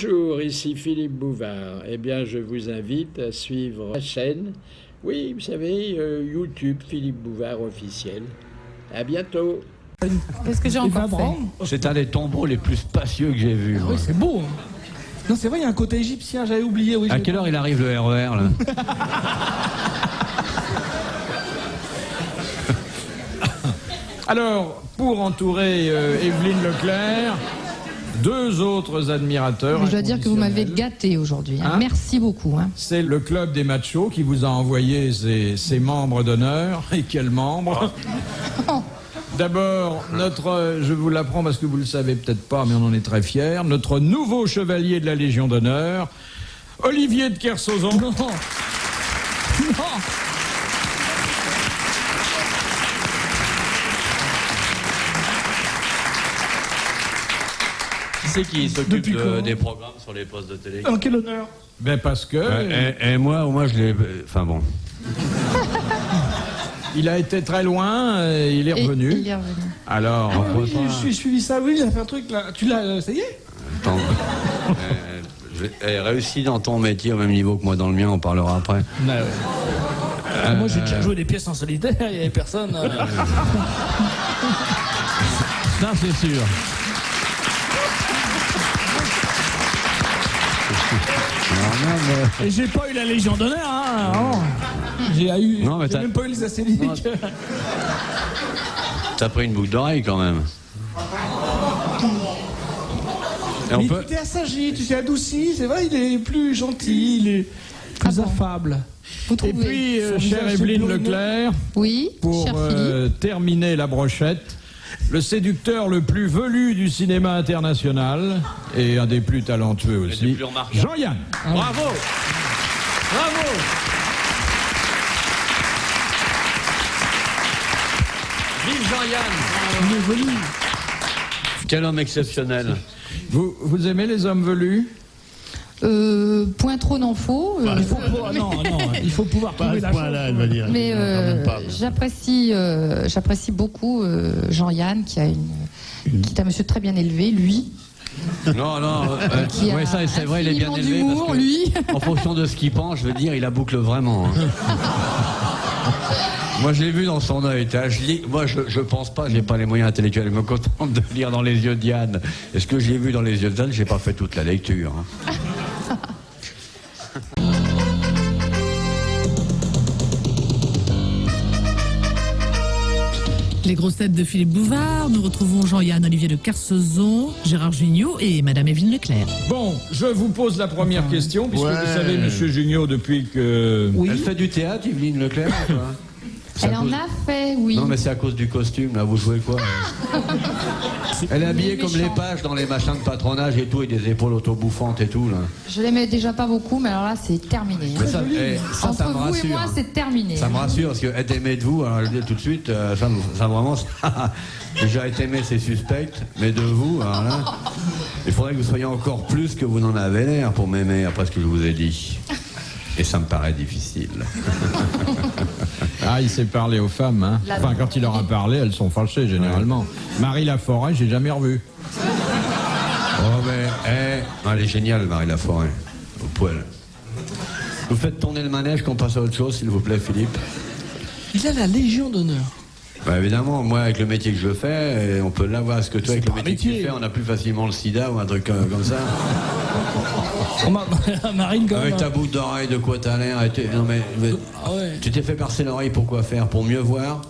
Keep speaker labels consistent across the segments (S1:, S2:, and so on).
S1: Bonjour, ici Philippe Bouvard. Eh bien, je vous invite à suivre la chaîne. Oui, vous savez, YouTube, Philippe Bouvard officiel. À bientôt.
S2: Qu'est-ce que j'ai encore fait?
S3: C'est un des tombeaux les plus spacieux que j'ai vus.
S4: Oui, c'est beau. Hein. Non, c'est vrai, il y a un côté égyptien, j'avais oublié. Oui,
S3: à quelle heure il arrive le RER, là?
S5: Alors, pour entourer Evelyne Leclerc, deux autres admirateurs.
S2: Je dois dire que vous m'avez gâté aujourd'hui. Hein. Merci beaucoup. Hein.
S5: C'est le club des machos qui vous a envoyé ses membres d'honneur. Et quels membres? D'abord, je vous l'apprends parce que vous ne le savez peut-être pas, mais on en est très fiers, notre nouveau chevalier de la Légion d'honneur, Olivier de Kersauzon.
S4: Non. Non.
S3: Qui c'est qui s'occupe des programmes sur les postes de télé?
S4: En quel honneur?
S5: Ben parce que...
S3: et moi je l'ai... Enfin bon...
S5: Il a été très loin, il est revenu.
S2: Il est revenu.
S5: Alors,
S4: oui, je suis suivi ça, oui, il a fait un truc là. Tu l'as, ça y est?
S3: Attends, réussi dans ton métier au même niveau que moi dans le mien, on parlera après.
S4: Ouais. Moi j'ai déjà joué des pièces en solitaire, il n'y avait personne.
S3: Ça c'est sûr.
S4: Et j'ai pas eu la Légion d'honneur, hein. Non. J'ai même pas eu les acéliques.
S3: T'as pris une boucle d'oreille quand même. Et
S4: Mais il était assagi, tu sais, adouci, c'est vrai, il est plus gentil, il est plus affable.
S2: Vous trouvez?
S5: et puis, chère Evelyne Leclerc,
S2: oui,
S5: pour
S2: cher Philippe.
S5: terminer la brochette, le séducteur le plus velu du cinéma international et un des plus talentueux aussi, Jean-Yann.
S3: Bravo. Bravo. Vive Jean-Yann.
S4: Il est velu.
S3: Quel homme exceptionnel.
S5: Vous aimez les hommes velus?
S2: Point trop n'en faut.
S4: Il faut il faut pouvoir trouver la chose.
S2: Mais j'apprécie beaucoup Jean-Yann qui est un monsieur très bien élevé, lui.
S3: Non, ouais, ça c'est vrai, il est bien élevé.
S2: D'humour,
S3: parce que,
S2: lui.
S3: en fonction de ce qu'il pense, je veux dire, il la boucle vraiment. Hein. Moi, je l'ai vu dans son œil. Moi, je pense pas, j'ai pas les moyens intellectuels. Je me contente de lire dans les yeux de Diane. Et ce que j'ai vu dans les yeux de Diane, j'ai pas fait toute la lecture. Hein.
S6: Les grosses têtes de Philippe Bouvard, nous retrouvons Jean-Yann Olivier de Kersauzon, Gérard Jugnot et Madame Evelyne Leclerc.
S5: Bon, je vous pose la première question, puisque vous savez, Monsieur Jugnot, depuis que...
S3: Oui. Elle fait du théâtre, Evelyne Leclerc, ou quoi?
S2: Elle en a fait, oui.
S3: Non, mais c'est à cause du costume, là, vous jouez quoi? Elle est habillée comme les pages dans les machins de patronage et tout, et des épaules auto-bouffantes et tout, là.
S2: Je l'aimais déjà pas beaucoup, mais alors là, c'est terminé.
S3: Mais ça
S2: Entre
S3: me
S2: vous
S3: rassure.
S2: et moi, c'est terminé.
S3: Ça me rassure, parce que être aimé de vous, alors je le dis tout de suite, ça vraiment, déjà être aimé, c'est suspect, mais de vous, alors là, il faudrait que vous soyez encore plus que vous n'en avez l'air pour m'aimer, après ce que je vous ai dit. Et ça me paraît difficile.
S5: Ah, il sait parler aux femmes, hein. Enfin, quand il leur a parlé, elles sont fâchées, généralement. Ouais. Marie Laforêt, j'ai jamais revu.
S3: Oh, mais, elle est géniale, Marie Laforêt. Au poil. Vous faites tourner le manège, qu'on passe à autre chose, s'il vous plaît, Philippe.
S4: Il a la Légion d'honneur.
S3: Bah évidemment, moi avec le métier que je fais, on peut l'avoir. Parce que toi, avec le métier que tu fais, on a plus facilement le sida ou un truc comme ça.
S4: Marine, quand même.
S3: Avec ta boucle d'oreille, de quoi t'as l'air. Non, mais tu t'es fait percer l'oreille pour quoi faire? Pour mieux voir?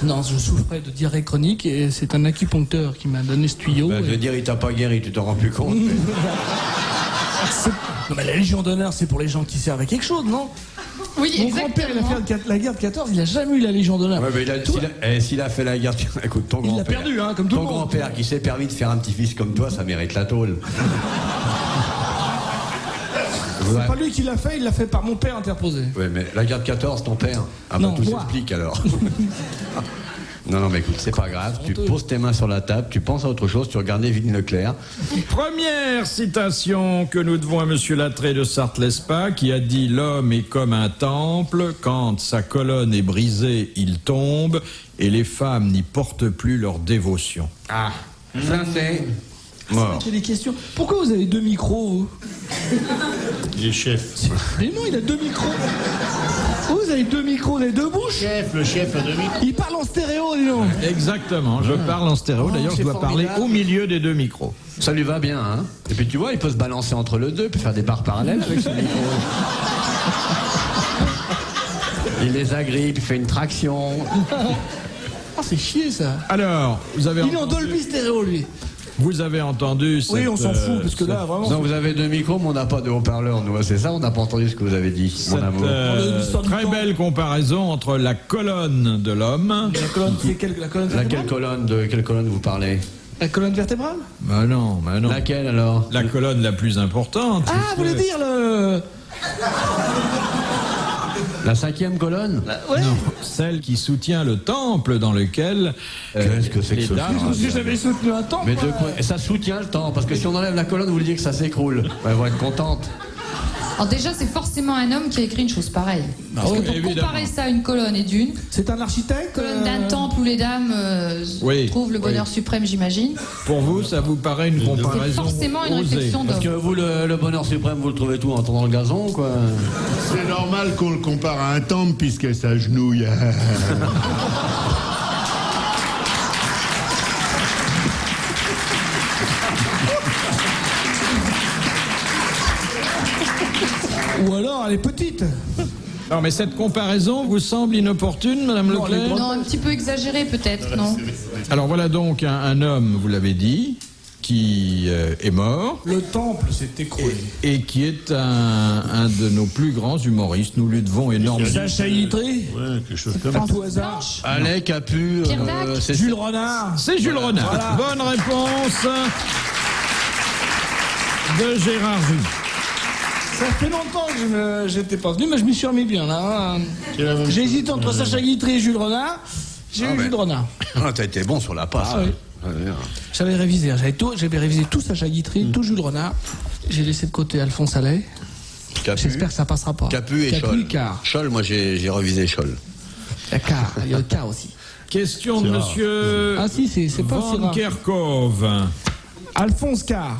S4: Non, je souffrais de diarrhée chronique et c'est un acupuncteur qui m'a donné ce tuyau.
S3: Je veux dire, il t'a pas guéri, tu t'en rends plus compte.
S4: Non, mais la Légion d'honneur, c'est pour les gens qui servent à quelque chose, non?
S2: Oui,
S4: mon grand-père, il a fait la guerre de 14, il a jamais eu la Légion d'honneur.
S3: Ouais, mais s'il a fait la guerre, écoute, ton grand-père.
S4: Il l'a perdu, hein, comme tout le monde.
S3: Ton grand-père qui s'est permis de faire un petit-fils comme toi, ça mérite la tôle.
S4: C'est pas lui qui l'a fait, il l'a fait par mon père interposé.
S3: Oui, mais la guerre de 14, ton père. Ah bah tout s'explique alors. Non, mais écoute, c'est pas grave. Tu poses tes mains sur la table, tu penses à autre chose, tu regardes Evelyne Leclerc.
S5: Première citation que nous devons à Monsieur Lattré de Sarthe-Lespas, qui a dit « L'homme est comme un temple, quand sa colonne est brisée, il tombe, et les femmes n'y portent plus leur dévotion. »
S3: Ah, ça c'est Mort.
S4: J'ai des questions. Pourquoi vous avez 2 micros, vous?
S7: Il est chef.
S4: Mais non, il a 2 micros. Vous avez 2 micros, vous avez 2 bouches.
S7: Le chef a 2 micros.
S4: Il parle en stéréo, dis donc.
S5: Exactement, je parle en stéréo. D'ailleurs, je
S4: c'est
S5: dois parler
S4: formidable.
S5: au milieu des 2 micros.
S3: Ça lui va bien, hein. Et puis tu vois, il peut se balancer entre le deux, puis faire des barres parallèles avec son micro. Il les agrippe, il fait une traction.
S4: Oh, c'est chier, ça.
S5: Alors, vous avez
S4: Il est en Dolby stéréo, lui.
S5: entendu cette,
S4: Oui, on s'en fout, parce que là, vraiment...
S3: Non, vous avez 2 micros, mais on n'a pas de haut-parleur, nous. C'est ça, on n'a pas entendu ce que vous avez dit, mon amour.
S4: l'histoire du
S5: très
S4: temps.
S5: belle comparaison entre la colonne de l'homme.
S4: La colonne, c'est la colonne vertébrale?
S3: De quelle colonne vous parlez?
S4: La colonne vertébrale?
S5: Bah non.
S3: Laquelle, alors?
S5: La colonne la plus importante.
S4: Ah, vous voulez dire le...
S3: La 5e colonne?
S4: Ouais.
S5: Non, celle qui soutient le temple dans lequel
S3: Qu'est-ce que c'est que
S5: les
S3: ce
S5: dames-
S4: Parce que j'avais soutenu un temps.
S3: Mais de quoi? Et ça soutient le temps, parce que si on enlève la colonne, vous voulez dire que ça s'écroule. Elles vont être contentes.
S2: Alors déjà, c'est forcément un homme qui a écrit une chose pareille. Parce que
S5: oui,
S2: pour
S5: évidemment.
S2: comparer ça à une colonne et d'une,
S4: C'est un architecte
S2: colonne d'un temple où les dames
S5: Oui,
S2: trouvent le bonheur suprême, j'imagine.
S5: Pour vous, ça vous paraît une
S2: C'est
S5: comparaison
S2: forcément une
S5: osée.
S2: réflexion
S3: Parce que
S2: d'homme.
S3: vous, le bonheur suprême, vous le trouvez tout en entendant le gazon, quoi.
S7: C'est normal qu'on le compare à un temple puisque ça genouille.
S4: Ou alors, elle est petite.
S5: Non, mais cette comparaison vous semble inopportune, Madame
S4: Non,
S5: Leclerc?
S2: Non, un petit peu exagéré peut-être, non?
S5: Alors voilà donc un homme, vous l'avez dit, qui est mort
S4: Le temple s'est écroulé.
S5: et qui est un de nos plus grands humoristes. Nous lui devons énormément.
S4: Sacha Guitry.
S7: Ouais, quelque chose comme ça.
S4: À tout hasard.
S2: Blanche.
S3: Allez, Capu.
S2: Pierre Dac.
S3: c'est
S4: Jules Renard.
S5: C'est Jules Renard.
S4: Voilà.
S5: Bonne réponse de Gérard Jules.
S4: Ça fait longtemps que j'étais pas venu, mais je m'y suis remis bien là. hein.
S7: C'est la même
S4: J'ai hésité entre Sacha Guitry et Jules Renard. J'ai eu Jules Renard.
S3: Ah, t'as été bon sur la passe.
S4: Ah oui.
S3: hein.
S4: J'avais révisé, j'avais révisé tout Sacha Guitry, tout Jules Renard. J'ai laissé de côté Alphonse Allais.
S3: Capu.
S4: J'espère que ça passera pas.
S3: Capu et
S4: Capu
S3: Scholl.
S4: et Carr.
S3: Scholl, moi j'ai revisé Scholl.
S4: Il y a le Carr aussi.
S5: Question de
S7: C'est rare.
S5: monsieur
S4: Ah si, c'est pas si
S5: Van
S4: rare.
S5: Kerkhove,
S4: Alphonse Carr.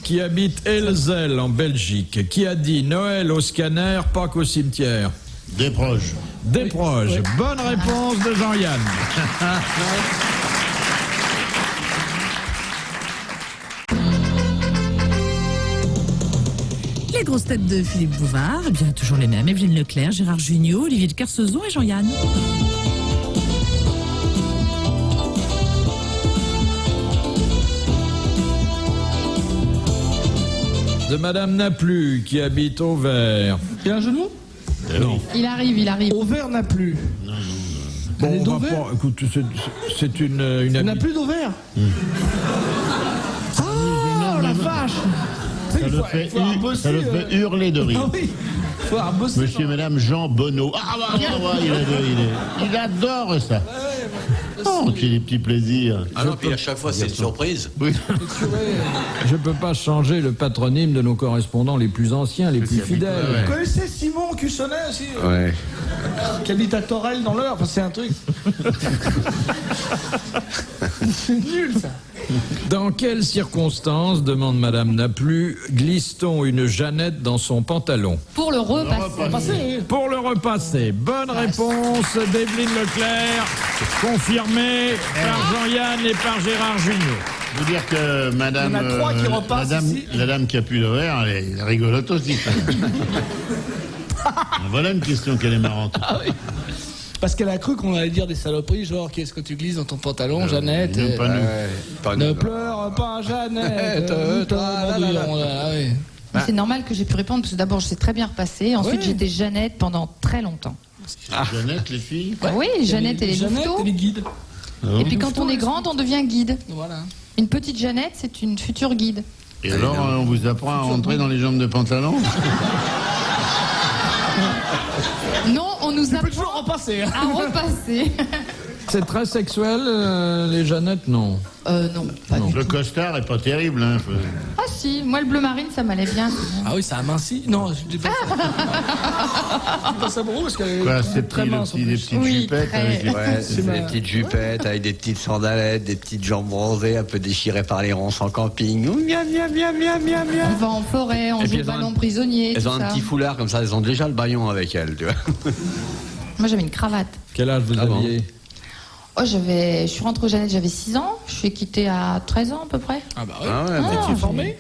S5: qui habite Elzel en Belgique, qui a dit Noël au scanner, Pâques au cimetière.
S7: Des proches.
S5: Des proches. Bonne réponse de Jean-Yann.
S6: Les grosses têtes de Philippe Bouvard, eh bien toujours les mêmes. Evelyne Leclerc, Gérard Jugnot, Olivier de Kersauzon et Jean-Yann.
S5: De Madame Naplu, qui habite Auvers.
S4: Il y a un jeu de mots?
S5: Non.
S2: Il arrive.
S4: Auvers n'a plus.
S5: Bon,
S4: Elle est
S5: on va
S4: d'Auvers
S5: pas. Écoute, c'est une
S4: Il n'a
S5: habitude.
S4: plus d'Auvers. Oh la vache.
S7: Ça le fait, ça le fait hurler de rire.
S4: Ah oui. Faut avoir bossé.
S7: Monsieur et Madame Jean Bonneau. Ah bah, il adore ça. Oh, c'est des petits plaisirs.
S3: Ah non, puis à chaque fois, c'est une surprise.
S7: Oui.
S5: Je peux pas changer le patronyme de nos correspondants les plus anciens, les plus fidèles.
S4: Vous connaissez Simon Cussonnet aussi
S3: Ouais.
S4: qui habite à Torel dans l'Eure. Enfin, c'est un truc. C'est nul ça.
S5: Dans quelles circonstances, demande Madame Naplu, glisse-t-on une Jeannette dans son pantalon?
S2: Pour le repasser.
S4: Passez.
S5: Pour le repasser. Bonne réponse d'Evelyne Leclerc, confirmée par Jean-Yann et par Gérard Jugnot.
S7: Je veux dire que Madame,
S4: Il y en a trois qui repassent ici.
S7: la dame qui a plus d'ovaire, elle est rigolote aussi. Voilà une question qu'elle est marrante.
S4: Parce qu'elle a cru qu'on allait dire des saloperies, genre qu'est-ce que tu glisses dans ton pantalon, Jeannette
S7: non, pas nous.
S3: Pas
S4: Ne
S3: nous.
S4: pleure pas, Jeannette. Oui.
S2: Mais c'est normal que j'ai pu répondre parce que d'abord je sais très bien repasser. Ensuite
S4: Ouais.
S2: j'étais Jeannette pendant très longtemps.
S7: Jeannette, les filles.
S2: Oui, Jeannette et les louveteaux.
S4: et les guides.
S2: Et puis quand on est grande, on devient guide.
S4: Voilà.
S2: Une petite Jeannette, c'est une future guide.
S7: Et alors, on vous apprend à rentrer dans les jambes de pantalon?
S2: Non, on nous
S4: Tu peux toujours
S2: apprend
S4: repasser. Hein.
S2: à repasser.
S5: C'est très sexuel, les Jeannettes, non.
S2: Non, pas du
S7: Le
S2: tout.
S7: costard est pas terrible. Hein.
S2: Ah si, moi le bleu marine, ça m'allait bien.
S4: Ah oui, ça amincit. Non, je dis pas ça. Je dis pas ça pour vous parce que
S7: Quoi, c'est
S4: très
S7: petit,
S4: mince en
S7: des
S4: plus.
S7: petites
S2: Oui,
S7: jupettes
S2: très.
S7: avec des...
S3: Ouais,
S4: C'est
S3: c'est
S4: ma-
S3: des petites jupettes avec des petites sandalettes, des petites jambes bronzées, un peu déchirées par les ronces en camping. Ouh, miam, miam, miam, miam, miam,
S2: On
S3: miam.
S2: va en forêt, on
S3: Et
S2: joue
S3: puis
S2: au
S3: elles ont
S2: ballon
S3: un-
S2: prisonnier,
S3: Elles
S2: tout
S3: ont un
S2: ça.
S3: petit foulard comme ça, elles ont déjà le baillon avec elles, tu vois.
S2: Moi j'avais une cravate.
S5: Quel âge vous
S3: Ah bon.
S5: aviez?
S2: Oh, je suis rentrée au Jeannette, j'avais 6 ans. Je suis quittée à 13 ans à peu près.
S4: Ah bah oui.
S3: Ah ouais,
S2: Ah,
S3: bah,
S4: Tu es formé?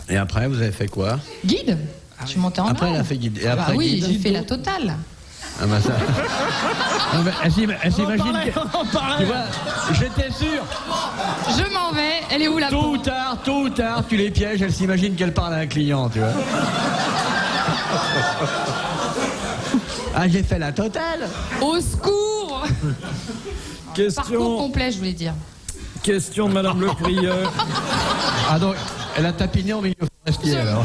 S3: Et après, vous avez fait quoi?
S2: Guide. Je suis montée en
S3: Après,
S2: grade.
S3: elle a fait guide. Et
S2: Ah
S3: après,
S2: bah oui,
S3: guide.
S2: j'ai fait la totale.
S3: Ah bah ça. Non, mais elle s'imagine que...
S4: On en parlait.
S3: Tu vois, j'étais sûr.
S2: Je m'en vais. Elle est où la
S3: Tôt ou
S2: peau
S3: tard, tu les pièges, elle s'imagine qu'elle parle à un client, tu vois. Ah, j'ai fait la totale.
S2: Au secours. Parcours
S5: Question,
S2: complet, je voulais dire.
S5: question de Madame Le Prieur.
S3: Ah donc, elle a tapiné en milieu forestier, alors.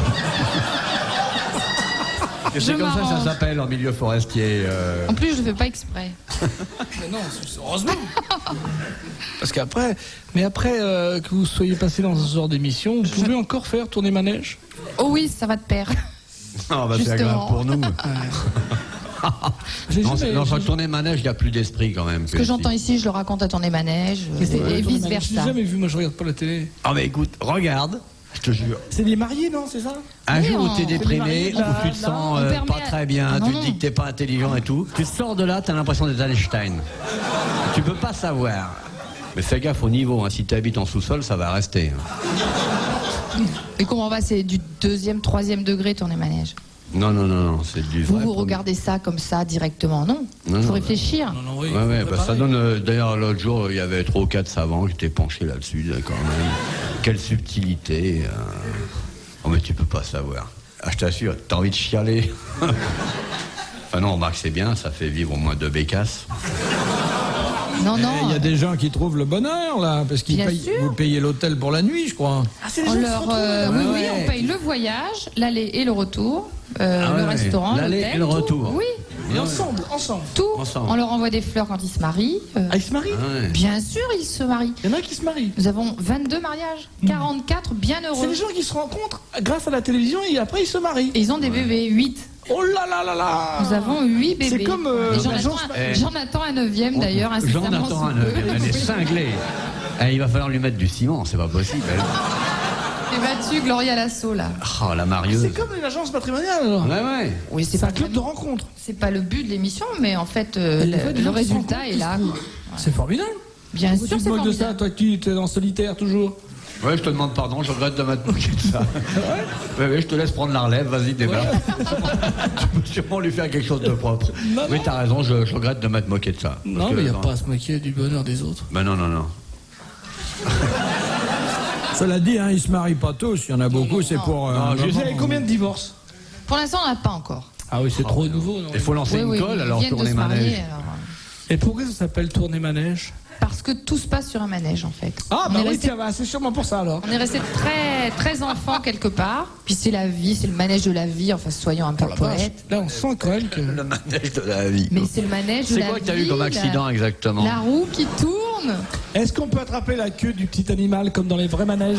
S3: Et c'est
S2: Je
S3: comme ça que ça
S2: m'arrange.
S3: s'appelle en milieu forestier.
S2: En plus, je le fais pas exprès.
S4: Mais non, heureusement. Parce qu'après, que vous soyez passé dans ce genre d'émission, vous pouvez encore faire tourner manège.
S2: Oh oui, ça va de pair.
S3: Ah bah c'est
S2: Justement.
S3: agréable pour nous.
S4: J'ai
S3: Non,
S4: jamais-
S3: non, quand
S4: j'ai-
S3: tourner manège, il n'y a plus d'esprit quand même.
S2: Ce que j'entends ici, je le raconte à tourner manège et
S4: Tourner
S2: vice
S4: manège, J'ai
S2: versa.
S4: jamais vu, moi je regarde pas la télé.
S3: Ah mais écoute, regarde, je te jure.
S4: C'est des mariés, non, c'est ça?
S3: Un
S2: Oui,
S3: jour où
S2: on-
S3: t'es déprimé,
S4: on-
S3: où tu te sens
S2: on permet
S3: pas
S2: à-
S3: très bien,
S2: Ah, non,
S3: tu te
S2: non.
S3: dis que t'es pas intelligent et tout, tu sors de là, t'as l'impression d'être Einstein. Tu peux pas savoir. Mais fais gaffe au niveau, hein. Si tu habites en sous-sol, ça va rester. Hein.
S2: Et comment on va? C'est du 2e, 3e degré tourner manège.
S3: Non, non, non, non, c'est du
S2: Vous
S3: vrai.
S2: regardez ça comme ça directement, non?
S3: Non,
S2: Il faut
S3: non,
S2: réfléchir.
S4: Non, non, oui.
S3: Ouais, ouais,
S4: faut
S3: bah, ça
S4: préparer.
S3: donne. D'ailleurs, l'autre jour, il y avait 3 ou 4 savants qui étaient penchés là-dessus, quand même. Quelle subtilité. Oh, mais tu peux pas savoir. Ah, je t'assure, t'as envie de chialer. Enfin, non, remarque, c'est bien, ça fait vivre au moins 2 bécasses.
S2: Non,
S5: Il
S2: non.
S5: y a des gens qui trouvent le bonheur, là, parce qu'ils
S2: Bien
S5: payent,
S2: sûr.
S5: vous payez l'hôtel pour la nuit, je crois.
S4: Ah, c'est les
S2: On
S4: gens qui
S2: leur,
S4: se retrouvent.
S2: oui,
S3: Ouais,
S2: oui,
S3: ouais.
S2: on paye le voyage, l'aller et le retour,
S3: Ah
S2: le
S3: ouais,
S2: restaurant,
S3: l'aller
S2: l'hôtel,
S3: et le
S2: tout.
S3: retour.
S2: Oui,
S4: Et ensemble.
S2: tout.
S3: Ensemble.
S2: On leur envoie des fleurs quand ils se marient.
S4: Ah, ils se marient?
S3: Ouais.
S2: Bien sûr, ils se marient.
S4: Il y en a qui se marient.
S2: Nous avons 22 mariages, 44 bien
S4: C'est
S2: heureux.
S4: les gens qui se rencontrent grâce à la télévision et après ils se marient.
S2: Et ils ont des bébés, 8.
S4: Oh là là là là!
S2: Nous avons 8 bébés.
S4: C'est comme,
S2: Et j'en
S4: l'agence-
S2: attends un 9e d'ailleurs,
S3: J'en
S2: incessamment
S3: attends
S2: sous
S3: un,
S2: peu.
S3: elle est cinglée. Eh, il va falloir lui mettre du ciment, c'est pas possible.
S2: T'es battue, Gloria Lasso, là.
S3: Oh, la marieuse.
S4: C'est comme une agence patrimoniale alors.
S3: Ouais, ouais.
S2: Oui,
S4: C'est un club de rencontres.
S2: C'est pas le but de l'émission, mais en fait,
S4: Et en fait, les
S2: le
S4: gens se
S2: résultat
S4: rencontrent,
S2: est là. quoi.
S4: C'est formidable.
S2: Bien
S4: Pourquoi
S2: sûr,
S4: tu
S2: c'est
S4: te moques de ça,
S2: formidable.
S4: toi qui es en solitaire toujours.
S3: Ouais, je te demande pardon, je regrette de m'être moqué de ça. Ouais, ouais, je te laisse prendre la relève, vas-y, démarre. Tu peux sûrement lui faire quelque chose de propre.
S4: Non,
S3: Oui,
S4: non.
S3: t'as raison, je regrette de m'être moqué de ça.
S4: Non,
S3: Parce que,
S4: mais il n'y a
S3: non.
S4: pas à se moquer du bonheur des autres.
S3: Ben non, non, non.
S5: Cela dit, hein, ils se marient pas tous, il y en a beaucoup, c'est pour... un
S4: Vous
S5: moment.
S4: avez combien de divorces?
S2: Pour l'instant, on n'a pas encore.
S4: Ah oui, c'est trop nouveau. Non
S3: Il faut lancer une colle,
S2: ils
S3: alors
S2: viennent de
S3: tourner
S2: se marier,
S3: manège.
S2: alors.
S4: Et pourquoi ça s'appelle tourner manège?
S2: Parce que tout se passe sur un manège, en fait.
S4: Ah
S2: On
S4: bah
S2: est
S4: oui,
S2: resté-
S4: tiens, bah, c'est sûrement pour ça alors.
S2: On est resté très, très enfant quelque part. Puis c'est la vie, c'est le manège de la vie. Enfin, soyons un peu
S4: Oh la vache.
S2: poètes.
S4: Là, on sent quand même que...
S3: Le manège de la vie.
S2: Mais c'est le manège de
S3: C'est
S2: la vie.
S3: quoi que t'as eu comme accident exactement?
S2: La roue qui tourne.
S4: Est-ce qu'on peut attraper la queue du petit animal comme dans les vrais manèges?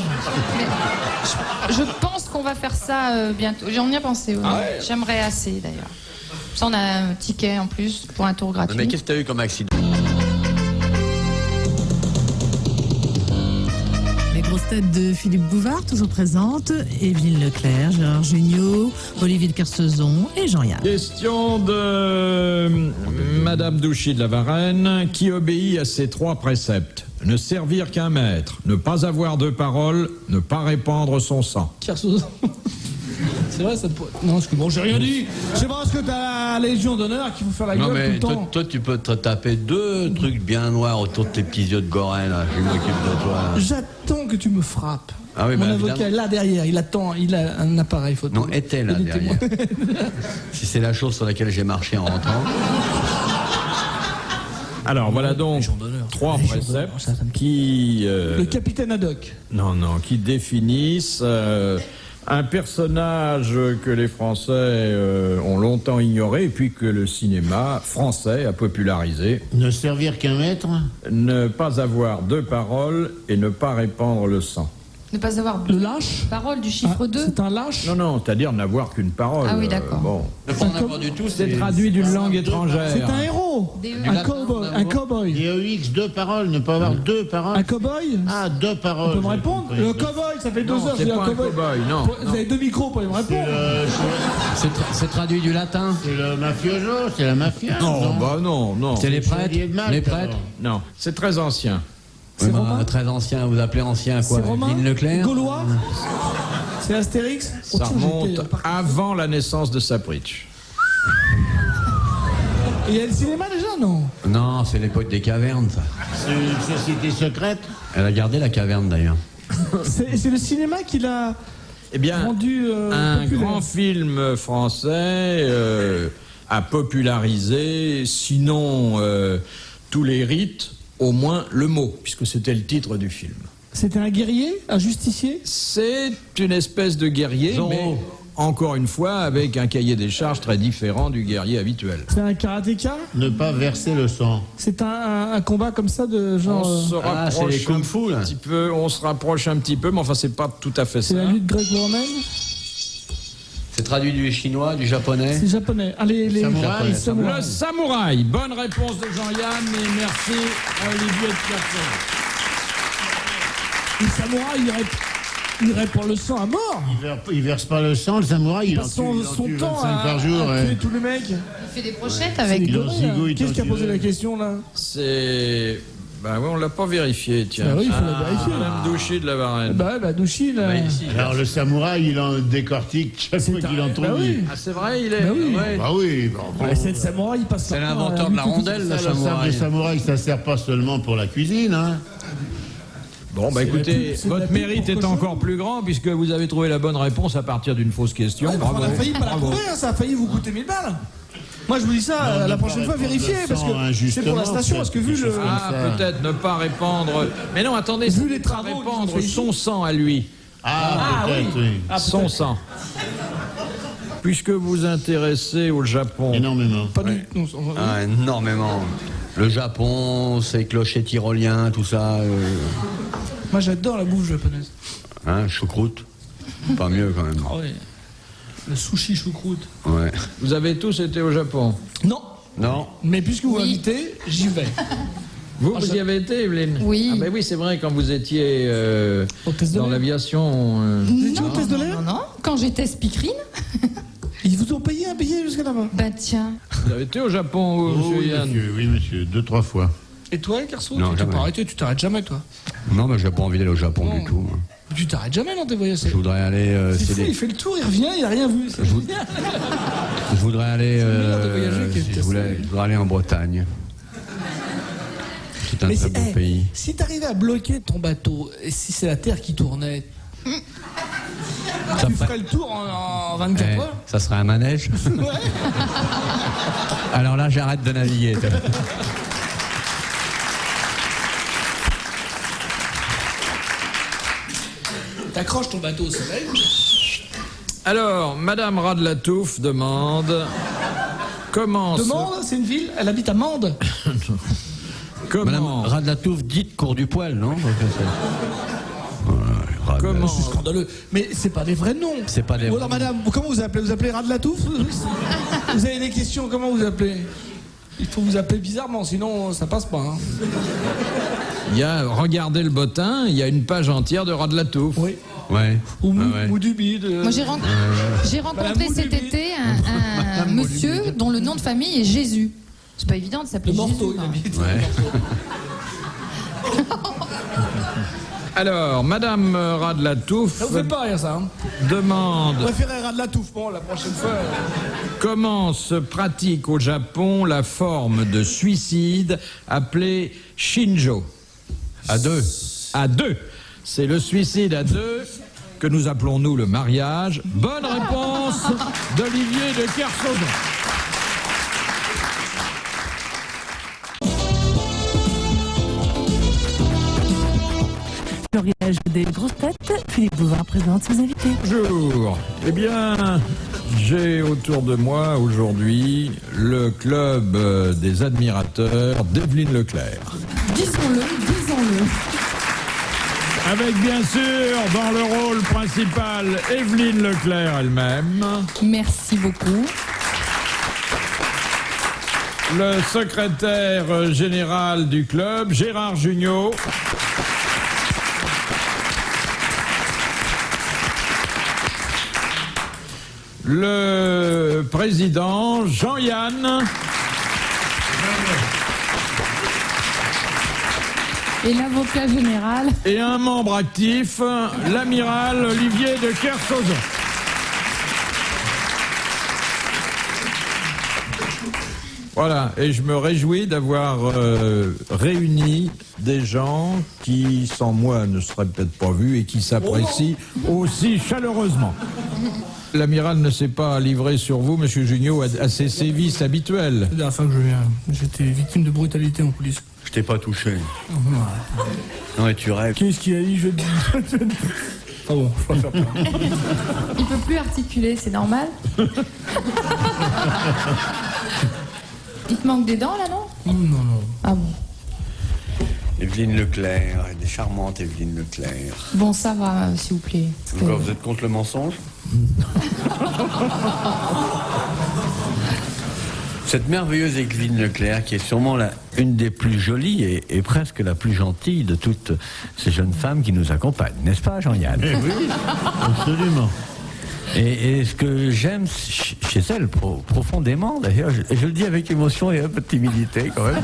S2: Je pense qu'on va faire ça bientôt. J'en ai pensé. Ouais. J'aimerais assez d'ailleurs. Ça, on a un ticket en plus pour un tour gratuit.
S3: Mais qu'est-ce que t'as eu comme accident?
S6: Les grosses têtes de Philippe Bouvard, toujours présentes. Evelyne Leclerc, Gérard Jugnot, Olivier de Kersauzon et Jean-Yann.
S5: Question de Madame Douchy de la Varenne, qui obéit à ces 3 préceptes. Ne servir qu'un maître, ne pas avoir de parole, ne pas répandre son sang.
S4: Kersauzon. C'est vrai, ça te... Non, excuse-moi, j'ai rien dit. C'est parce que t'as la Légion d'honneur qui vous fait la
S3: Non,
S4: gueule tout
S3: mais
S4: le temps.
S3: toi, tu peux te taper 2 trucs bien noirs autour de tes petits yeux de gorin, là. Je m'occupe de toi, là.
S4: J'attends que tu me frappes.
S3: Ah oui,
S4: Mon
S3: bah,
S4: avocat est
S3: évidemment.
S4: là derrière, il attend, il a un appareil photo.
S3: Non, était là
S4: Il est témoin.
S3: derrière. Si c'est la chose sur laquelle j'ai marché en rentrant.
S5: Alors voilà donc
S4: Légion d'honneur.
S5: 3
S4: Légion
S5: préceptes
S4: d'honneur, ça me-
S5: qui...
S4: Le capitaine Haddock.
S5: Non, qui définissent Un personnage que les Français ont longtemps ignoré et puis que le cinéma français a popularisé.
S7: Ne servir qu'un maître.
S5: Ne pas avoir deux paroles et ne pas répandre le sang.
S2: Ne pas avoir
S4: Le lâche
S2: parole du chiffre 2.
S4: C'est un lâche.
S5: Non, c'est-à-dire n'avoir qu'une parole.
S2: Ah oui, d'accord.
S5: Bon.
S3: Ne pas en avoir du tout,
S5: C'est traduit d'une langue étrangère.
S4: C'est un héros.
S2: DE.
S4: Un cowboy. Un cowboy.
S7: DEX, deux paroles, ne pas avoir deux paroles.
S4: Un cowboy.
S7: Ah, deux paroles.
S4: On peut me répondre. Le cowboy, ça fait 2
S5: Non,
S4: heures.
S5: c'est
S4: j'ai
S5: pas un
S4: cowboy.
S5: cow-boy, non.
S4: Vous avez 2 micros pour me répondre.
S3: C'est traduit du latin.
S7: C'est le mafioso, c'est la mafia.
S5: Non.
S3: C'est les prêtres.
S7: Chevalier de Malte,
S3: Les prêtres.
S5: Non, c'est très ancien.
S4: C'est romain.
S3: Très ancien. Vous appelez ancien quoi?
S4: C'est romain.
S3: Evelyne Leclerc.
S4: Gaulois. C'est Astérix.
S5: Ça remonte avant la naissance de Sapritch.
S4: Et il y a le cinéma déjà, non?
S3: Non, c'est l'époque des cavernes, ça.
S7: C'est une société secrète.
S3: Elle a gardé la caverne d'ailleurs.
S4: C'est le cinéma qui l'a
S5: Eh bien,
S4: rendu
S5: un
S4: populaire.
S5: grand film français a popularisé, sinon tous les rites, au moins le mot, puisque c'était le titre du film.
S4: C'était un guerrier, un justicier.
S5: C'est une espèce de guerrier,
S3: Zorro.
S5: mais encore une fois avec un cahier des charges très différent du guerrier habituel.
S4: C'est un karatéka.
S7: Ne pas verser le sang.
S4: C'est un combat comme ça de genre.
S5: On se
S3: Ah, c'est
S5: rapproche
S3: les kung-fu, là.
S5: un petit peu, on se rapproche un petit peu, mais enfin c'est pas tout à fait
S4: C'est
S5: ça.
S4: la lutte gréco-romaine.
S3: C'est traduit du chinois, du japonais.
S4: C'est japonais. Allez, les
S7: Samouraï.
S4: les samouraïs.
S5: Le samouraï. Bonne réponse de Jean-Yann et merci à Olivier de Pierson.
S4: Le samouraï, il irait pour le sang à mort.
S7: Il verse pas le sang, le samouraï, il en
S4: passe
S7: tue,
S4: son temps
S7: 25 par jour.
S4: à
S7: ouais.
S4: tuer tous les mecs.
S2: Il fait des brochettes avec.
S7: Il en
S4: Là.
S7: zigouille,
S4: Qu'est-ce qui a
S7: tant
S4: posé
S7: tu
S4: la
S7: veux.
S4: question là?
S5: C'est... Ben oui, on l'a pas vérifié, tiens.
S4: Ah oui, il faut la vérifier.
S5: Madame Douchy de la Varenne.
S4: Bah Douchy, là.
S7: Alors le samouraï, il en décortique chaque fois qu'il en trouve.
S4: Bah oui.
S5: Ah, c'est vrai, il est...
S4: Bah oui.
S5: ouais.
S7: Bah oui, bon.
S4: C'est le samouraï, il passe
S3: C'est
S4: son temps
S3: l'inventeur
S4: à
S3: de la
S4: lutter contre-
S3: rondelle, le
S7: Ça, la sabre
S3: samouraï.
S7: de samouraï, ça sert pas seulement pour la cuisine, hein.
S5: Bon, bah
S4: C'est
S5: écoutez,
S4: la pub- c'est de la
S5: votre
S4: pub
S5: mérite
S4: pour
S5: est
S4: cochon.
S5: encore plus grand puisque vous avez trouvé la bonne réponse à partir d'une fausse question.
S4: Ouais,
S5: Bravo.
S4: on a failli pas la
S5: Bravo.
S4: trouver, hein, ça a failli vous coûter 1000 balles. Moi je vous dis ça,
S7: Non,
S4: la
S7: ne
S4: prochaine
S7: pas
S4: fois
S7: répondre
S4: vérifiez,
S7: le
S4: parce
S7: sang
S4: que c'est pour la
S7: injustement,
S4: station, parce que vu
S7: quelque
S4: le...
S7: chose comme
S5: Ah,
S7: ça.
S5: peut-être ne pas répandre... Mais non, attendez,
S4: Vu
S5: c'est
S4: les
S5: pas
S4: travaux qu'ils ont
S5: répandre
S4: fait ici.
S5: son sang à lui.
S7: Ah, peut-être, oui.
S4: Ah,
S5: Son
S4: peut-être.
S5: sang. Puisque vous vous intéressez au Japon,
S7: Énormément.
S4: Pas du tout.
S3: Ah, énormément. Le Japon, ses clochers tyroliens, tout ça.
S4: Moi j'adore la bouffe japonaise.
S3: Hein, choucroute. Pas mieux quand même.
S4: Ah ouais. Le sushi choucroute.
S3: Ouais.
S5: vous avez tous été au Japon.
S4: Non,
S3: Non.
S4: mais puisque vous
S2: Oui.
S4: m'invitez, j'y vais.
S5: Vous y avez été, Evelyne?
S2: Oui.
S5: Ah ben oui, c'est vrai, quand vous étiez
S4: Hôtesse de
S5: dans
S4: l'air.
S5: l'aviation...
S4: Vous étiez hôtesse de l'air?
S2: Non. Quand j'étais speakerine.
S4: Ils vous ont payé un billet jusqu'à là-bas.
S2: Bah tiens.
S5: Vous avez été au Japon,
S7: Oh,
S5: monsieur
S7: oui,
S5: Yann?
S7: monsieur, oui, monsieur, 2-3 fois.
S4: Et toi, Carson,
S3: Non,
S4: tu t'es
S3: jamais.
S4: pas arrêté, tu t'arrêtes jamais, toi.
S3: Non, mais j'ai pas envie d'aller au Japon
S4: Non.
S3: du tout.
S4: Tu t'arrêtes jamais dans tes voyages.
S3: Je voudrais aller.
S4: C'est
S3: c'est
S4: fou,
S3: des-
S4: il fait le tour, il revient, il a rien vu. C'est génial.
S3: Je voudrais aller.
S4: le meilleur de voyager qui est
S3: je voudrais aller en Bretagne. C'est un
S4: Mais
S3: très
S4: si,
S3: beau pays.
S4: si t'arrivais à bloquer ton bateau, et si c'est la Terre qui tournait,
S3: Ça
S4: tu
S3: ferait-
S4: ferais le tour en 24
S3: Eh,
S4: heures.
S3: ça serait un manège.
S4: Ouais.
S3: Alors là, j'arrête de naviguer.
S4: T'accroches ton bateau au soleil.
S5: Alors, Madame Radlatouf demande... Comment...
S4: Demande, c'est une ville, elle habite à Mende.
S5: Comment...
S3: Madame Radlatouf, dite cours du poil, non? Voilà,
S5: Comment...
S4: C'est scandaleux. Mais c'est pas des vrais noms.
S3: C'est pas des
S4: Ou
S3: vrais
S4: alors,
S3: noms.
S4: madame, comment vous appelez? Vous appelez Radlatouf? Vous avez des questions, comment vous appelez? Il faut vous appeler bizarrement, sinon ça passe pas. Hein.
S5: Il y a, regardez le bottin, il y a une page entière de Radlatouf.
S4: Oui.
S3: Ouais.
S4: Ou
S3: Ouais.
S4: Moudubide.
S2: Moi j'ai rencontré
S4: Madame
S2: cet
S4: Moulubide.
S2: été un monsieur dont le nom de famille est Jésus. C'est pas évident de s'appeler
S4: Le
S2: Jésus.
S4: morceau, il
S2: hein.
S4: habite.
S3: Ouais.
S5: Alors, Madame Radlatouf
S4: Ça vous fait pas rire, ça. Hein.
S5: demande...
S4: Je préférais Radlatouf. Bon, la prochaine fois.
S5: Comment se pratique au Japon la forme de suicide appelée shinjo?
S3: À deux.
S5: À deux. C'est le suicide à deux que nous appelons nous le mariage. Bonne réponse d'Olivier de Kersauzon.
S6: Florilège des grosses têtes, Philippe Bouvard présente ses invités.
S5: Bonjour. Eh bien, j'ai autour de moi aujourd'hui le club des admirateurs d'Evelyne Leclerc.
S2: Disons-le.
S5: Avec bien sûr, dans le rôle principal, Evelyne Leclerc elle-même.
S2: Merci beaucoup.
S5: Le secrétaire général du club, Gérard Jugnot. Le président, Jean-Yann.
S2: Et l'avocat général.
S5: Et un membre actif, l'amiral Olivier de Kersauzon. Voilà, et je me réjouis d'avoir réuni des gens qui, sans moi, ne seraient peut-être pas vus et qui s'apprécient aussi chaleureusement. L'amiral ne s'est pas livré sur vous, monsieur Jugnot, à ses sévices habituels.
S4: La dernière fois que je viens, j'étais victime de brutalité en coulisses.
S3: Je t'ai pas touché. Non, et tu rêves.
S4: Qu'est-ce qu'il a dit? Ah bon, je préfère pas.
S2: Il peut plus articuler, c'est normal. Il te manque des dents là, non?
S4: Non.
S2: Ah bon.
S3: Evelyne Leclerc, elle est charmante, Evelyne Leclerc.
S2: Bon, ça va, s'il vous plaît.
S3: Pourquoi vous êtes contre le mensonge? Cette merveilleuse Evelyne Leclerc, qui est sûrement une des plus jolies et presque la plus gentille de toutes ces jeunes femmes qui nous accompagnent, n'est-ce pas, Jean-Yann?
S7: Oui, absolument.
S3: Et ce que j'aime chez elle, profondément d'ailleurs, je le dis avec émotion et un peu de timidité quand même,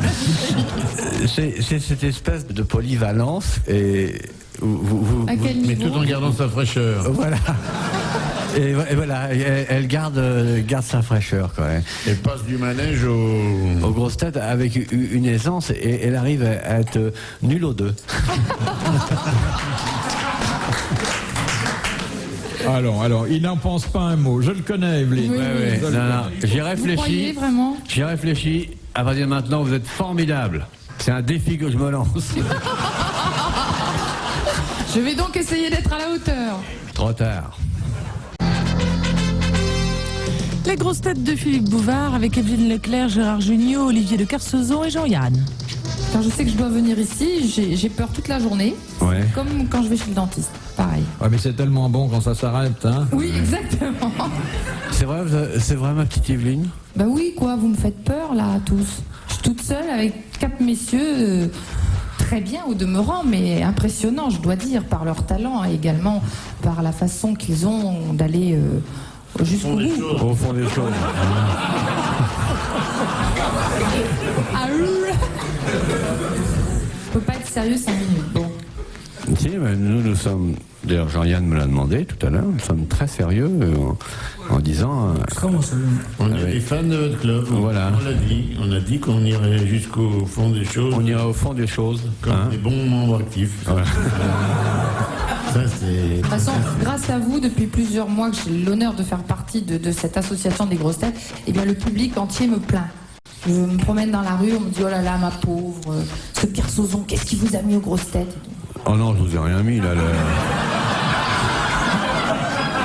S3: c'est cette espèce de polyvalence et
S7: mais tout en gardant sa fraîcheur.
S3: Voilà. Et voilà, elle garde sa fraîcheur quand même.
S7: Elle passe du manège aux
S3: grosses têtes avec une aisance et elle arrive à être nulle aux deux.
S5: Alors, il n'en pense pas un mot. Je le connais, Evelyne.
S2: Oui.
S3: Non, j'y
S2: Vous croyez
S3: réfléchis.
S2: vraiment?
S3: J'y réfléchis. À partir de maintenant, vous êtes formidable. C'est un défi que je me lance.
S2: Je vais donc essayer d'être à la hauteur.
S3: Trop tard.
S6: Les grosses têtes de Philippe Bouvard avec Evelyne Leclerc, Gérard Jugnot, Olivier de Kersauzon et Jean-Yann.
S2: Quand je sais que je dois venir ici, j'ai peur toute la journée.
S3: Ouais.
S2: Comme quand je vais chez le dentiste. Pareil.
S5: Ouais, mais c'est tellement bon quand ça s'arrête, hein.
S2: Oui, exactement.
S3: C'est vrai, ma petite Evelyne?
S2: Bah oui, quoi, vous me faites peur là, tous. Je suis toute seule avec 4 messieurs, très bien au demeurant, mais impressionnants, je dois dire, par leur talent et également par la façon qu'ils ont d'aller jusqu'au bout.
S3: Au fond des choses.
S2: Ah, je peux pas être sérieux 5 minutes. Bon.
S3: Si, mais nous sommes, d'ailleurs Jean-Yann me l'a demandé tout à l'heure, nous sommes très sérieux en disant...
S4: Comment ça?
S7: On est des fans de votre club.
S3: Voilà.
S7: On a dit qu'on irait jusqu'au fond des choses.
S3: On ira au fond des choses.
S7: Comme des bons membres actifs.
S3: Voilà.
S7: Ça, c'est...
S2: De toute façon, grâce à vous, depuis plusieurs mois que j'ai l'honneur de faire partie de cette association des grosses têtes, eh bien le public entier me plaint. Je me promène dans la rue, on me dit oh là là, ma pauvre, ce Kersauzon, qu'est-ce qui vous a mis aux grosses têtes?
S3: Oh non, je vous ai rien mis là.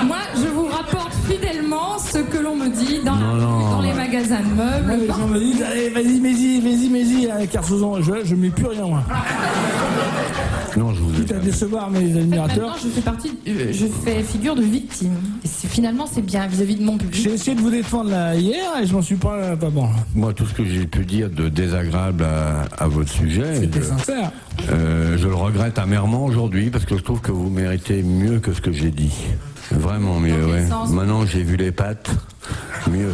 S2: Moi, je vous rapporte fidèlement ce que l'on me dit dans la rue, dans les magasins de meubles.
S4: Les gens me disent allez, vas-y, à Kersauzon, je mets plus rien moi.
S3: Non, je vous ai
S4: Quitte à décevoir mes admirateurs.
S2: Maintenant, je fais figure de victime. Et finalement, c'est bien vis-à-vie de mon public.
S4: J'ai essayé de vous défendre là hier et je m'en suis pas bon.
S3: Moi, tout ce que j'ai pu dire de désagréable à votre sujet,
S4: C'était sincère.
S3: je le regrette amèrement aujourd'hui parce que je trouve que vous méritez mieux que ce que j'ai dit. Vraiment mieux,
S2: Dans quel
S3: ouais.
S2: sens?
S3: Maintenant que j'ai vu les pattes, mieux.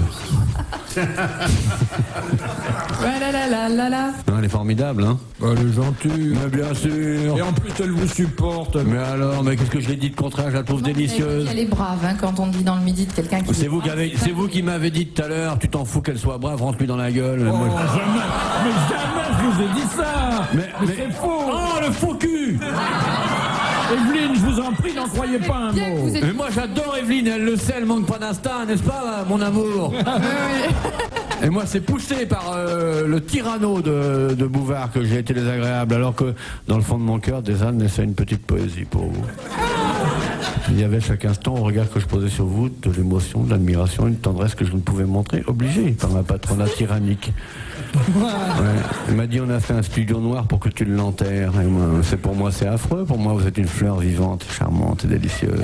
S2: Voilà.
S3: Non, elle est formidable, hein.
S5: Elle est gentille.
S3: Mais bien sûr.
S5: Et en plus, elle vous supporte.
S3: Mais alors, mais qu'est-ce que je l'ai dit de contraire? Je la trouve délicieuse.
S2: Elle est brave, hein, quand on dit dans le midi de quelqu'un qui...
S3: C'est vous qui m'avez dit tout à l'heure, tu t'en fous qu'elle soit brave, rentre-lui dans la gueule.
S5: Oh,
S3: Moi,
S5: jamais je vous ai dit ça.
S3: mais
S5: c'est faux.
S3: Oh, le faux cul.
S5: Evelyne, je vous en prie, n'en croyez pas un
S2: Bien que
S5: mot.
S2: vous êtes-
S3: Mais moi j'adore Evelyne, elle le sait, elle manque pas d'instinct, n'est-ce pas, mon amour? Et moi c'est poussé par le tyranno de Bouvard que j'ai été désagréable, alors que dans le fond de mon cœur, Dézanne naissait une petite poésie pour vous. Il y avait chaque instant, au regard que je posais sur vous, de l'émotion, de l'admiration, une tendresse que je ne pouvais montrer, obligé par ma patronat tyrannique. Ouais. Il m'a dit on a fait un studio noir pour que tu l'enterres. Et moi, pour moi c'est affreux, pour moi vous êtes une fleur vivante, charmante et délicieuse.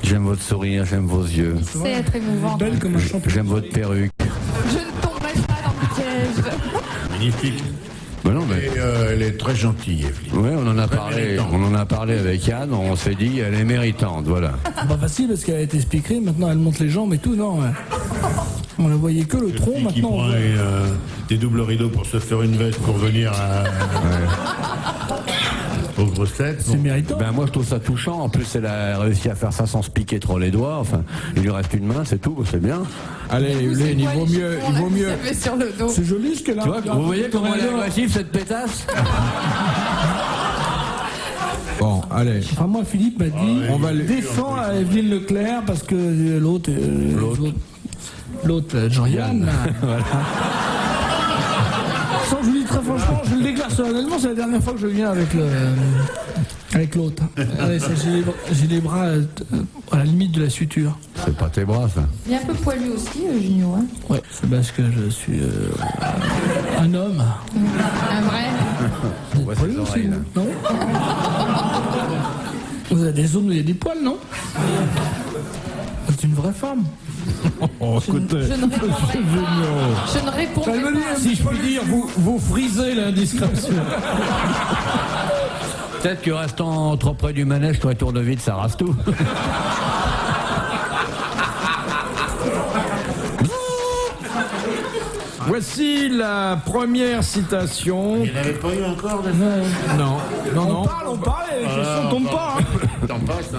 S3: J'aime votre sourire, j'aime vos yeux,
S2: C'est être émouvant.
S4: Belle comme un champion.
S3: j'aime votre perruque.
S2: Je ne tomberai pas dans le piège.
S7: Magnifique.
S3: Mais non, mais...
S7: Et elle est très gentille, Evelyne.
S3: Ouais, on en a parlé.
S7: méritante.
S3: On en a parlé avec Yann. On s'est dit, elle est méritante, voilà.
S4: Pas facile parce qu'elle a été speakerée, maintenant elle monte les jambes et tout, non. On la voyait que le tronc,
S7: Qui
S4: maintenant on
S7: prend
S4: voit.
S7: des doubles rideaux pour se faire une veste pour venir aux grosses têtes.
S4: C'est méritant.
S3: Ben moi je trouve ça touchant. En plus, elle a réussi à faire ça sans se piquer trop les doigts. Enfin, il lui reste une main, c'est tout, c'est bien.
S5: Allez, Evelyne, il vaut mieux.
S2: Sur le dos.
S4: C'est joli ce qu'elle a.
S3: Tu vois, vous voyez comment elle est agressive cette pétasse?
S5: Bon, allez.
S4: Enfin, moi, Philippe m'a dit
S5: On va les-
S4: défends Evelyne Leclerc parce que l'autre. L'autre, Jean-Yann. Sans, je vous dis très franchement, je le déclare solennellement, c'est la dernière fois que je viens avec l'autre. Allez, j'ai les bras à la limite de la suture.
S3: C'est pas tes bras, ça.
S2: Il est un peu poilu aussi, Junio. Hein.
S4: Ouais, c'est parce que je suis un homme.
S2: Un vrai.
S3: Ouais,
S4: Poilu
S3: ses
S4: aussi,
S3: oreilles, là.
S4: non? Vous avez des zones où il y a des poils, non? C'est une vraie femme.
S5: Oh, écoutez,
S2: Je ne répondrai pas. Je ne répondrai
S4: Ça veut
S2: pas.
S4: dire-
S5: si je puis dire, vous frisez l'indiscrétion.
S3: Peut-être que restant trop près du manège, toi, tour de vide, ça rase tout.
S5: Voici la première citation.
S7: Il n'y en avait pas eu encore de
S5: Non, non, non.
S4: On parle, et les questions tombent pas. Hein.
S7: T'en passes, hein.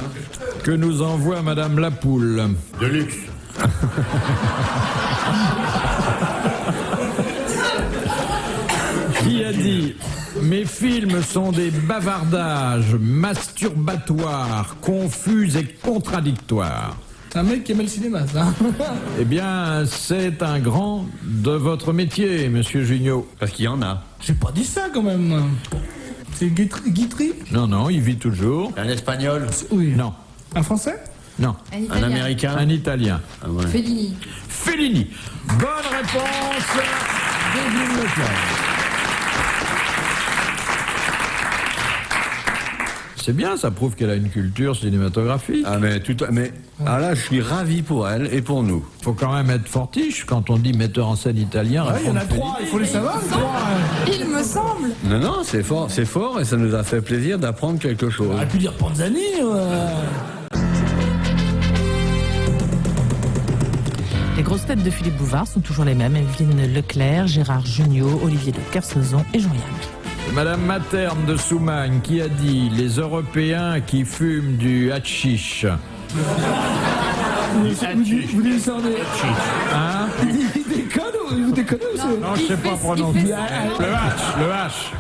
S5: Que nous envoie Madame Lapoule.
S7: De luxe.
S5: Qui a dit « Mes films sont des bavardages masturbatoires, confus et contradictoires. »
S4: C'est un mec qui aimait le cinéma, ça.
S5: Eh bien, c'est un grand de votre métier, Monsieur Junio.
S3: Parce qu'il y en a.
S4: J'ai pas dit ça quand même. C'est Guitry?
S5: Non, non, il vit toujours.
S3: Un espagnol.
S4: Oui.
S5: Non,
S4: Un français?
S5: non.
S2: Un
S3: Un
S2: Italien.
S3: américain.
S5: Un Italien.
S3: Ah ouais.
S2: Fellini.
S5: Fellini. Bonne réponse d'Evelyne Leclerc. C'est bien, ça prouve qu'elle a une culture cinématographique.
S3: Ah ah là, je suis ravi pour elle et pour nous.
S5: Faut quand même être fortiche quand on dit metteur en scène italien.
S4: Il y en a
S5: répondre
S4: 3, il faut les savoir. Les 3.
S2: Il me semble.
S3: Non, non, c'est fort et ça nous a fait plaisir d'apprendre quelque chose.
S4: On aurait pu dire Panzani.
S6: Les grosses têtes de Philippe Bouvard sont toujours les mêmes. Evelyne Leclerc, Gérard Jugnot, Olivier de Kersauzon et Jean-Yann.
S5: Madame Materne de Soumagne qui a dit « Les Européens qui fument du hatchiche ».
S4: Vous dites ça,
S5: Hein?
S4: il déconne ou vous déconnez ou c'est...
S5: Non, je sais pas
S2: il
S5: prononcer.
S2: fait ça.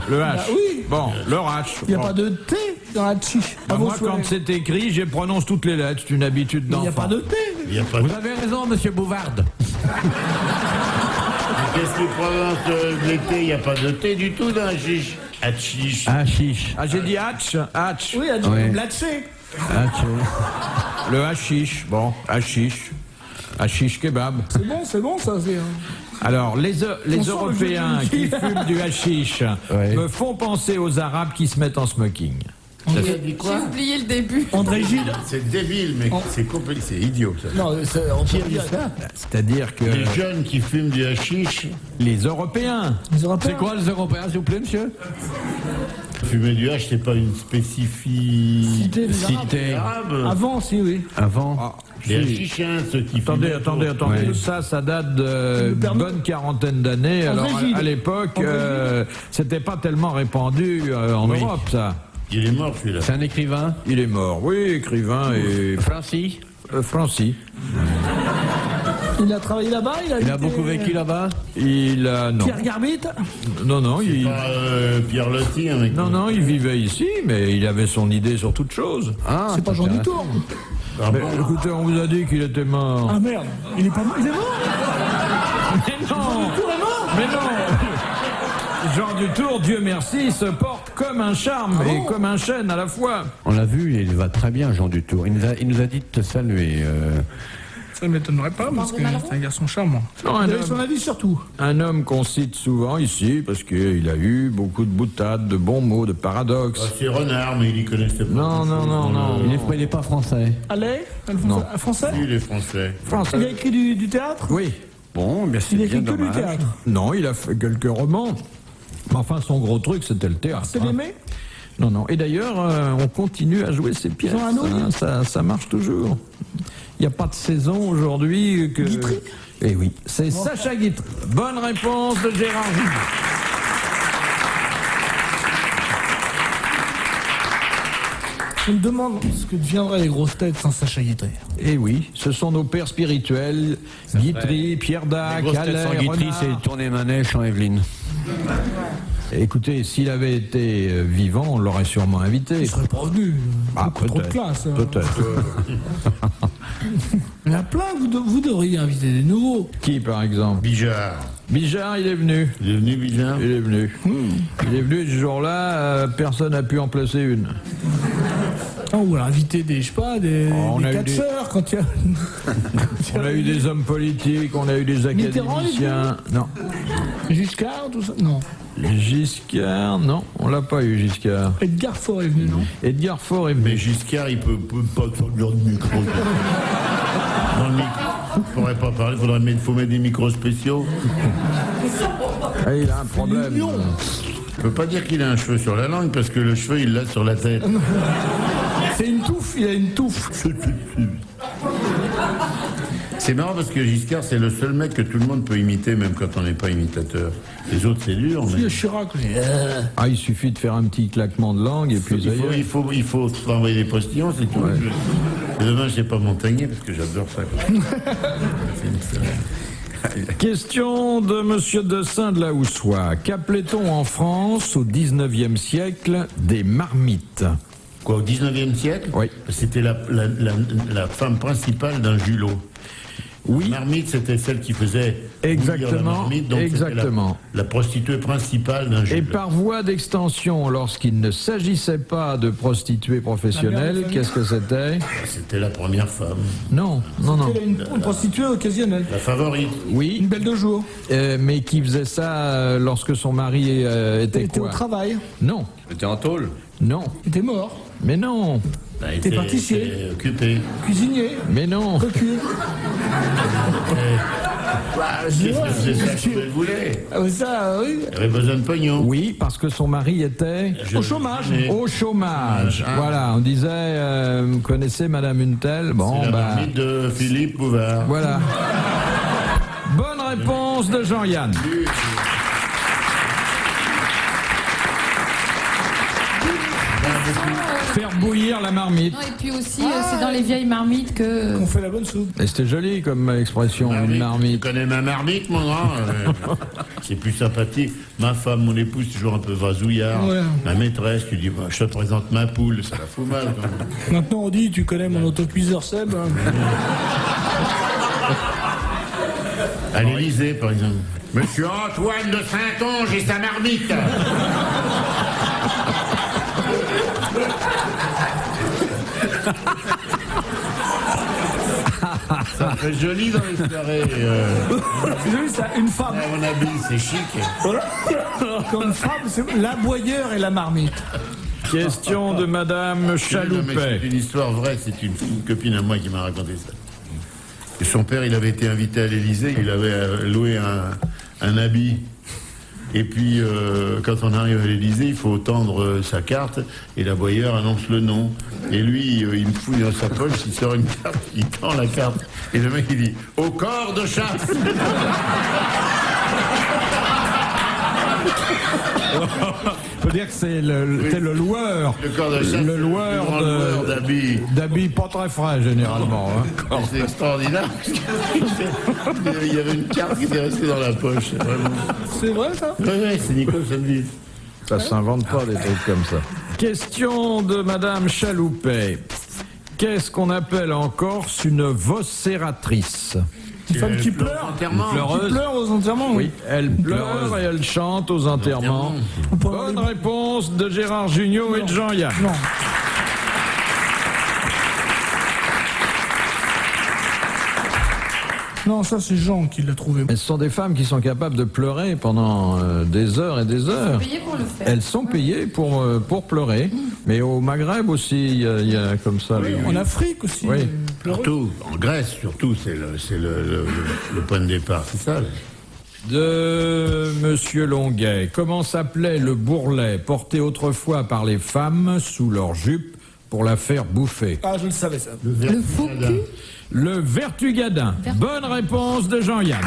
S5: Le H.
S4: oui.
S5: Bon, le H.
S4: Il n'y a
S5: Bon.
S4: pas de T dans la chiche.
S5: Bah, moi, quand c'est écrit, je prononce toutes les lettres. C'est une habitude
S4: Il n'y a
S5: d'enfant.
S4: pas de T.
S7: Il n'y a pas
S3: Vous
S7: de...
S3: avez raison, monsieur Bouvard.
S7: Qu'est-ce que prononce l'été? Il n'y a pas de thé du tout dans la chiche. Ah, chiche.
S3: Ah, chiche.
S5: Ah, j'ai dit hatch. Hatch.
S4: Oui, elle dit
S3: Ouais.
S4: comme la Tché.
S5: Le hashish. Bon, hashish. Hashish kebab.
S4: C'est bon ça. C'est,
S5: Alors, les
S4: sent le
S5: Européens
S4: jeu de
S5: qui
S4: qui.
S5: fument du hashish
S3: Ouais.
S5: me font penser aux Arabes qui se mettent en smoking.
S7: Il a dit quoi?
S2: J'ai oublié le début.
S4: André Gide.
S7: C'est débile, mais c'est compliqué. C'est idiot, ça.
S4: Non, on peut dire ça.
S5: C'est-à-dire que
S7: Les jeunes qui fument du hashish,
S5: les Européens,
S4: Les Européens.
S3: C'est quoi les Européens, s'il vous plaît, monsieur?
S7: fumer du hash, c'est pas une spécificité
S4: Cité des Arabes.
S7: arabe.
S4: Avant, si, oui.
S3: Avant.
S5: ah,
S7: Les
S5: si.
S7: hashishiens, ceux qui
S5: Attendez,
S7: fument.
S5: attendez.
S3: Ouais.
S5: Ça date d'une
S4: me permet-
S5: bonne quarantaine d'années. Alors,
S4: Gide.
S5: à l'époque,
S4: André
S5: c'était pas tellement répandu en
S3: Oui.
S5: Europe, ça.
S7: Il est mort, celui-là.
S3: C'est un écrivain.
S5: Il est mort, oui, écrivain et
S3: Francis.
S5: Francis.
S4: Il a travaillé là-bas,
S3: Il a
S4: été-
S3: beaucoup vécu là-bas.
S5: Il a... Non,
S4: Pierre Garbit.
S5: non, il...
S7: Pas, Pierre Loti, un mec.
S5: Non, il vivait ici, mais il avait son idée sur toute chose.
S3: Ah,
S4: C'est pas Jean Dutour.
S7: Ah
S5: Mais
S7: bon
S5: écoutez, on vous a dit qu'il était mort.
S4: Ah merde, il est pas mort. Il est mort.
S5: Mais non,
S4: Dutour est mort.
S5: mais non. Jean Dutour, Dieu merci, se porte comme un charme et comme un chêne à la fois.
S3: On l'a vu, il va très bien, Jean Dutour. Il nous a dit de te saluer.
S4: Ça ne m'étonnerait pas parce que c'est un garçon charmant.
S5: Non,
S4: Il avait son avis sur tout.
S5: Un homme qu'on cite souvent ici parce qu'il a eu beaucoup de boutades, de bons mots, de paradoxes.
S7: C'est Renard, mais il y connaissait pas.
S5: Non.
S3: Il n'est pas français.
S4: Allez,
S5: Non.
S4: un français.
S7: Il est français.
S4: Il a
S5: Français.
S4: écrit du théâtre.
S5: Oui.
S3: Bon, bien c'est
S4: Il a
S3: bien
S4: écrit que du
S3: dommage.
S4: théâtre.
S5: Non, il a fait quelques romans. Mais enfin, son gros truc, c'était le théâtre.
S4: C'est
S5: hein.
S4: l'aimé.
S5: Non. Et d'ailleurs, on continue à jouer ses pièces.
S4: ont un autre
S5: hein, ça marche toujours. Il n'y a pas de saison aujourd'hui que...
S4: Guitry.
S5: Eh oui, c'est Sacha Guitry. Bonne réponse de Gérard Jugnot.
S4: Je me demande ce que deviendraient les grosses têtes sans Sacha Guitry.
S5: Eh oui, ce sont nos pères spirituels, Guitry, Pierre Dac,
S3: Grosse tête sans
S5: Allain,
S3: Guitry,
S5: Renard.
S3: c'est tourner manège en Evelyne.
S5: Écoutez, s'il avait été vivant, on l'aurait sûrement invité.
S4: Il serait pas venu.
S5: Ah,
S4: Beaucoup trop de
S5: peut-être.
S4: classe. hein.
S5: Peut-être.
S4: Il y en a plein, vous devriez inviter des nouveaux.
S5: Qui, par exemple?
S7: Bijard.
S5: Bijard, il est venu.
S7: Il est venu, Bijard.
S5: Il est venu. Il est venu et ce jour-là, personne n'a pu en placer une.
S4: Ah, ou alors inviter des, je sais pas, des
S5: on a eu
S4: catcheurs quand il y a.
S5: On a eu des hommes politiques, on a eu des
S4: Mitterrand, il est
S5: académiciens. Non.
S4: Giscard, tout ça. Non.
S5: Giscard, non, on l'a pas eu, Giscard.
S4: Edgar Faure est venu, non.
S5: Edgar Faure est venu.
S7: Mais Giscard, il peut pas faire de micro. Dans le micro. Il pourrait pas parler, faut mettre des micros spéciaux.
S5: Ah, il a un problème.
S7: Je peux pas dire qu'il a un cheveu sur la langue parce que le cheveu il l'a sur la tête.
S4: C'est une touffe, il a une touffe.
S7: C'est marrant parce que Giscard c'est le seul mec que tout le monde peut imiter même quand on n'est pas imitateur. Les autres c'est dur.
S4: Il y a Chirac.
S5: Ah, il suffit de faire un petit claquement de langue et puis ça y est.
S7: Il faut envoyer des postillons, c'est tout. C'est dommage, c'est pas Montagnier parce que j'adore ça.
S5: Question de Monsieur Dessin de la Houssoie. Qu'appelait-on en France au 19e siècle des marmites?
S7: Quoi, au 19e siècle?
S5: Oui.
S7: C'était la femme principale d'un julot.
S5: Oui.
S7: La marmite, c'était celle qui faisait
S5: Exactement,
S7: bouillir la marmite, donc c'était
S5: exactement.
S7: La prostituée principale d'un
S5: Et
S7: julot.
S5: par voie d'extension, lorsqu'il ne s'agissait pas de prostituées professionnelles, qu'est-ce que c'était?
S7: C'était la première femme,
S5: Non.
S4: Elle a une prostituée occasionnelle.
S7: la favorite.
S5: Oui,
S4: Une belle de jour.
S5: mais qui faisait ça lorsque son mari
S4: Elle
S5: était
S4: était au
S5: quoi?
S4: travail.
S5: Non,
S3: C'était en tôle.
S5: non,
S4: Elle était mort.
S5: mais non,
S7: Elle
S4: T'es
S7: était-
S4: pâtissier.
S7: était occupée.
S4: Cuisinier.
S5: mais non.
S4: Cocu.
S7: Qu'est-ce que c'est ça qu'elle voulait?
S4: Ah, mais ça, oui.
S7: Elle avait besoin de pognon.
S5: Oui, parce que son mari était
S7: Je-
S4: Au chômage.
S7: mais
S5: au chômage.
S7: Ah.
S5: Voilà, on disait, vous connaissez Madame Untel? Bon,
S7: C'est la
S5: bah,
S7: marmite de Philippe Bouvard.
S5: voilà. Bonne réponse de Jean-Yann. Faire bouillir la marmite.
S2: Non, et puis aussi, c'est dans les vieilles marmites que.
S4: On fait la bonne soupe.
S5: Et c'était joli comme expression, une
S7: Tu
S5: marmite.
S7: connais ma marmite, mon grand? C'est plus sympathique. Ma femme, mon épouse, toujours un peu vasouillard.
S4: Ouais.
S7: Ma maîtresse, tu dis, bah, je te présente ma poule, ça la fout mal. quand même.
S4: Maintenant, on dit, tu connais mon autocuiseur Seb.
S7: À l'Élysée, par exemple. Monsieur Antoine de Saint-Onge et sa marmite. Ça fait joli dans les soirées.
S4: C'est joli, ça. Une femme.
S7: À mon avis, c'est chic.
S4: Comme femme, c'est l'aboyeur et la marmite.
S5: Question de Madame
S7: Non, mais
S5: Chaloupet.
S7: c'est une histoire vraie, c'est une copine à moi qui m'a raconté ça. Et son père, il avait été invité à l'Élysée, il avait loué un habit. Et puis, quand on arrive à l'Élysée, il faut tendre sa carte, et l'aboyeur annonce le nom. Et lui, il me fouille dans sa poche, il sort une carte, il tend la carte. Et le mec, il dit « Au corps de chasse !»
S5: Faut dire que c'est le loueur.
S7: Le corps de chasse,
S5: Le loueur
S7: le grand loueur d'habits.
S5: d'habits pas très frais, généralement. Hein.
S7: C'est extraordinaire. Il y avait une carte qui était restée dans la poche. Vraiment.
S4: C'est vrai ça?
S7: Ouais, c'est Nico Samedi.
S5: Ça s'invente pas des trucs comme ça. Question de Madame Chaloupet. Qu'est-ce qu'on appelle en Corse une vocératrice?
S4: Une femme qui pleure?
S7: Enterrement.
S4: Qui pleure aux enterrements?
S5: Oui, elle pleure et elle chante aux enterrements. Bonne réponse de Gérard Jugnot et de Jean-Yann.
S4: Non. Non, ça c'est Jean qui l'a trouvé.
S5: Ce sont des femmes qui sont capables de pleurer pendant des heures et des heures.
S2: Payé pour le faire.
S5: Elles sont payées pour pleurer. Mais au Maghreb aussi, il y a comme ça. les-
S4: En Afrique aussi.
S5: Oui.
S7: Surtout, en Grèce, surtout, c'est le point de départ, c'est ça.
S5: De Monsieur Longuet. Comment s'appelait le bourrelet porté autrefois par les femmes sous leur jupe pour la faire bouffer?
S4: Ah, je le savais ça.
S2: Le faux cul.
S5: Le vertugadin. Bonne réponse de Jean-Yann.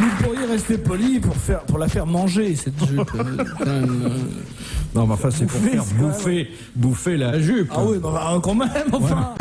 S4: Vous pourriez rester poli pour la faire manger, cette jupe.
S5: Non, mais enfin, c'est pour
S4: Bouffer,
S5: faire
S4: c'est quand même-
S5: bouffer la jupe.
S4: Ah oui, bah, quand même, enfin.